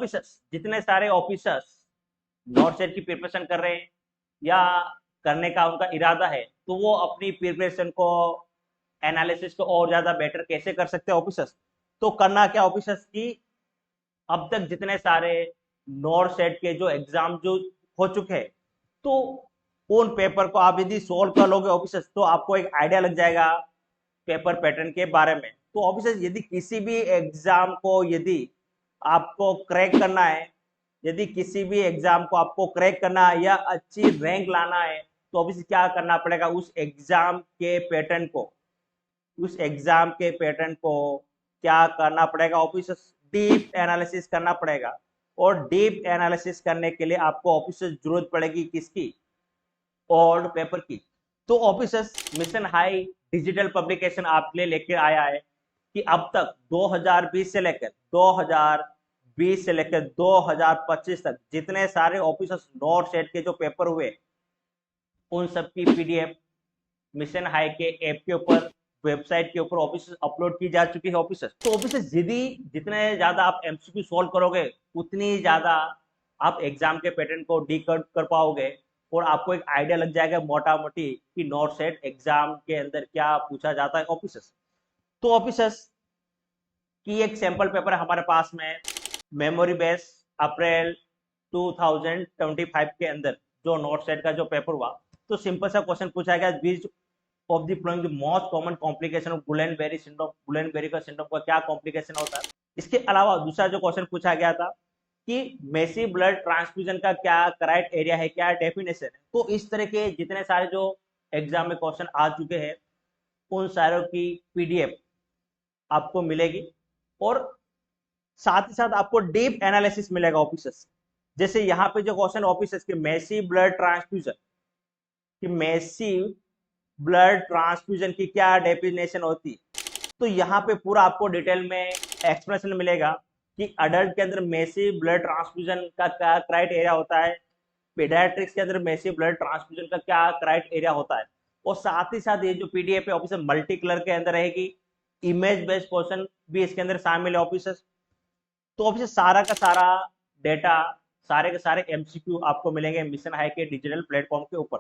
Officers, जितने सारे officers not set की प्रिपरेशन कर रहे हैं या करने का उनका इरादा है, तो वो अपनी प्रिपरेशन को, एनालिसिस को और ज्यादा बेटर कैसे कर सकते हैं ऑफिसर्स। तो करना क्या ऑफिसर्स की, अब तक जितने सारे नॉट सेट के जो एग्जाम जो हो चुके हैं, तो उन पेपर को आप यदि सोल्व कर लोगे ऑफिसर्स, तो आपको एक आइडिया लग जाएगा पेपर पैटर्न के बारे में। तो ऑफिसर्स यदि किसी भी एग्जाम को यदि आपको क्रैक करना है, यदि किसी भी एग्जाम को आपको क्रैक करना है या अच्छी रैंक लाना है, तो ऑफिसर्स क्या करना पड़ेगा, उस एग्जाम के पैटर्न को क्या करना पड़ेगा ऑफिसर्स, डीप एनालिसिस करना पड़ेगा। और डीप एनालिसिस करने के लिए आपको ऑफिसर्स जरूरत पड़ेगी किसकी, ओल्ड पेपर की। तो officers mission high digital publication आपके लिए लेकर आया है कि अब तक 2020 से लेकर 2025 तक जितने सारे ऑफिसर्स नॉट सेट के जो पेपर हुए, उन सब की पीडीएफ मिशन हाई के ऐप के ऊपर, वेबसाइट के ऊपर ऑफिस अपलोड की जा चुकी है ऑफिसर्स। तो ऑफिसर्स यदि जितने ज्यादा आप एमसीक्यू सॉल्व करोगे, उतनी ज्यादा आप एग्जाम के पैटर्न को डिकोड कर पाओगे और आपको एक आइडिया लग जाएगा मोटा मोटी कि नॉट सेट एग्जाम के अंदर क्या पूछा जाता है ऑफिसर्स। तो ऑफिसर्स की एक सैंपल पेपर हमारे पास में मेमोरी बेस अप्रैल 2025 के अंदर जो नॉट सेट का जो पेपर हुआ, तो सिंपल सा क्वेश्चन पूछा गया, which of the following the most common complication of Guillain Barre syndrome, Guillain Barre का सिंड्रोम का क्या कॉम्प्लिकेशन होता है। इसके अलावा दूसरा जो क्वेश्चन पूछा गया था कि मैसिव ब्लड ट्रांसफ्यूजन का क्या करेक्ट एरिया है, क्या डेफिनेशन है। तो इस तरह के जितने सारे जो एग्जाम में क्वेश्चन आ चुके हैं, उन सारों की पीडीएफ आपको मिलेगी और साथ ही साथ आपको डीप एनालिसिस मिलेगा ऑफिसर्स। जैसे यहाँ पे जो क्वेश्चन ऑफिसर्स के मैसिव ब्लड ट्रांसफ्यूजन, कि मैसिव ब्लड ट्रांसफ्यूजन की क्या डेफिनेशन होती, तो यहाँ पे पूरा आपको डिटेल में एक्सप्लेनेशन मिलेगा कि अडल्ट के अंदर मैसिव ब्लड ट्रांसफ्यूजन का क्या क्राइट एरिया होता है, पीडियाट्रिक्स के अंदर मैसिव ब्लड ट्रांसफ्यूजन का क्या क्राइट एरिया होता है। और साथ ही साथ ये जो पीडीएफ है ऑफिसर मल्टी कलर के अंदर रहेगी, इमेज बेस्ड क्वेश्चन भी इसके अंदर शामिल है ऑफिसर। तो ऑफिसर सारा का सारा डेटा, सारे के सारे एमसीक्यू आपको मिलेंगे मिशन हाई के डिजिटल प्लेटफॉर्म के ऊपर।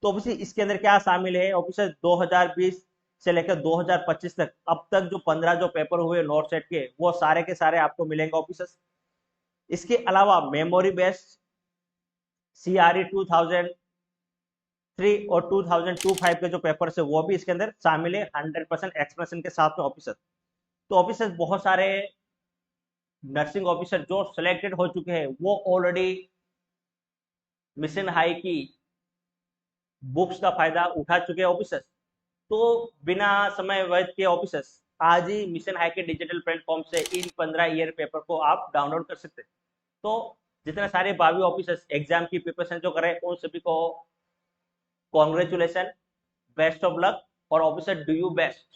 तो ऑफिसर इसके अंदर क्या शामिल है ऑफिसर, 2020 से लेकर 2025 तक अब तक जो 15 जो पेपर हुए नॉट सेट के, वो सारे के सारे आपको मिलेंगे ऑफिसर्स। इसके अलावा मेमोरी बेस्ड सीआरई 2003 और 2025 के जो पेपर है, वो भी इसके अंदर शामिल है 100% एक्सप्रेशन के साथ में ऑफिसर। तो ऑफिसर्स बहुत सारे नर्सिंग ऑफिसर जो सिलेक्टेड हो चुके हैं, वो ऑलरेडी मिशन हाई की बुक्स का फायदा उठा चुके हैं ऑफिसर्स। तो बिना समय व्यर्थ के ऑफिसर्स आज ही मिशन हाई के डिजिटल प्लेटफॉर्म से इन 15 ईयर पेपर को आप डाउनलोड कर सकते हैं। तो जितने सारे भावी ऑफिसर्स एग्जाम की प्रिपरेशन जो कर रहे हैं, उन सभी को कॉन्ग्रेचुलेशन, बेस्ट ऑफ लक, और ऑफिसर डू यू बेस्ट।